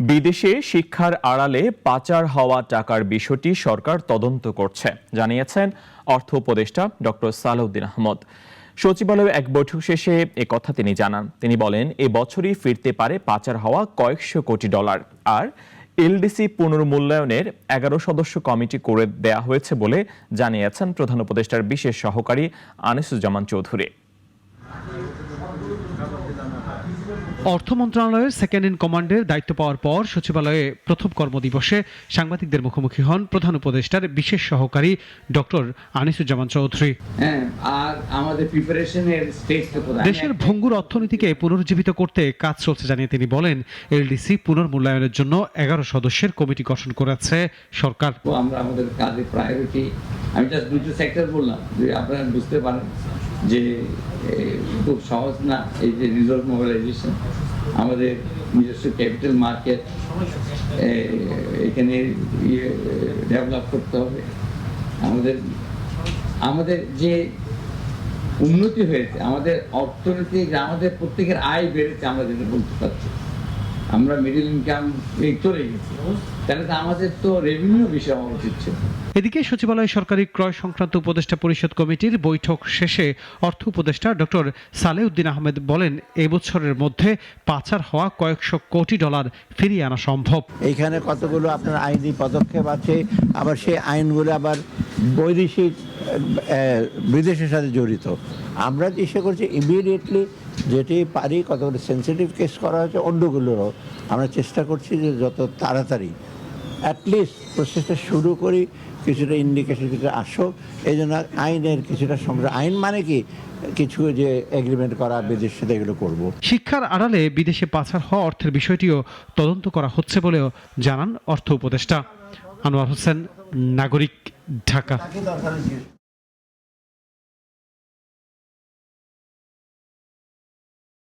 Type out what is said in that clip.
বিদেশে শিক্ষার আড়ালে পাচার হওয়া টাকার বিষয়টি সরকার তদন্ত করছে জানিয়েছেন অর্থ উপদেষ্টা ডক্টর সালাউদ্দিন আহমদ। সচিবালয়ে এক বৈঠক শেষে একথা তিনি জানান। তিনি বলেন, এ বছরই ফিরতে পারে পাচার হওয়া কয়েকশো কোটি ডলার। আর এলডিসি পুনর্মূল্যায়নের 11 সদস্য কমিটি করে দেয়া হয়েছে বলে জানিয়েছেন প্রধান উপদেষ্টার বিশেষ সহকারী আনিসুজ্জামান চৌধুরী। অর্থ মন্ত্রণালয়ের সেকেন্ড ইন কমান্ডের দায়িত্ব পাওয়ার পর সচিবালয়ে প্রথম কর্মদিবসে সাংবাদিকদের মুখোমুখি হন প্রধান উপদেষ্টার বিশেষ সহকারী ডক্টর আনিসুজ্জামান চৌধুরী। আর আমাদের প্রিপারেশনের স্টেজটা দেশের ভঙ্গুর অর্থনীতিকে পুনরুজ্জীবিত করতে কাজ চলছে জানিয়ে তিনি বলেন, এলডিসি পুনর্মূল্যায়নের জন্য 11 সদস্যের কমিটি গঠন করেছে সরকার। আমরা আমাদের কাজের প্রায়োরিটি, আমি জাস্ট দুটো সেক্টর বললাম যে আপনারা বুঝতে পারেন যে খুব সহজ না এই যে রিজার্ভ মোবিলাইজেশন, আমাদের নিজস্ব ক্যাপিটাল মার্কেট এখানে ডেভেলপ করতে হবে। আমাদের যে উন্নতি হয়েছে, আমাদের অর্থনীতি, আমাদের প্রত্যেকের আয় বেড়েছে, আমরা যেটা বলতে পারছি, আমরা মিডল ইনকাম চলে গেছি, তাহলে তো আমাদের তো রেভিনিউ বিষয় হওয়া উচিত ছিল। এদিকে সচিবালয় সরকারি ক্রয় সংক্রান্ত উপদেষ্টা পরিষদ কমিটির বৈঠক শেষে অর্থ উপদেষ্টা ডক্টর সালেউদ্দিন আহমেদ বলেন, এবছরের মধ্যে পাচার হওয়া কয়েকশো কোটি ডলার ফিরিয়ে আনা সম্ভব। এইখানে কতগুলো আপনার আইনি পদক্ষেপ আছে, আবার সেই আইনগুলো আবার বৈদেশিক বিদেশের সাথে জড়িত। আমরা চেষ্টা করছি ইমিডিয়েটলি যেটি পারি, কতগুলো সেন্সিটিভ কেস করা হয়েছে, অন্যগুলোরও আমরা চেষ্টা করছি যে যত তাড়াতাড়ি অ্যাটলিস্ট প্রসেসটা শুরু করি, কিছুটা ইন্ডিকেশন কিছু আসুক। এই জন্য আইনের কিছুটা সংগ্রহ, আইন মানে কি কিছু যে এগ্রিমেন্ট করা বিদেশের সাথে, এগুলো করব। শিক্ষার আড়ালে বিদেশে পাচার হওয়া অর্থের বিষয়টিও তদন্ত করা হচ্ছে বলেও জানান অর্থ উপদেষ্টা। আনোয়ার হোসেন, নাগরিক, ঢাকা।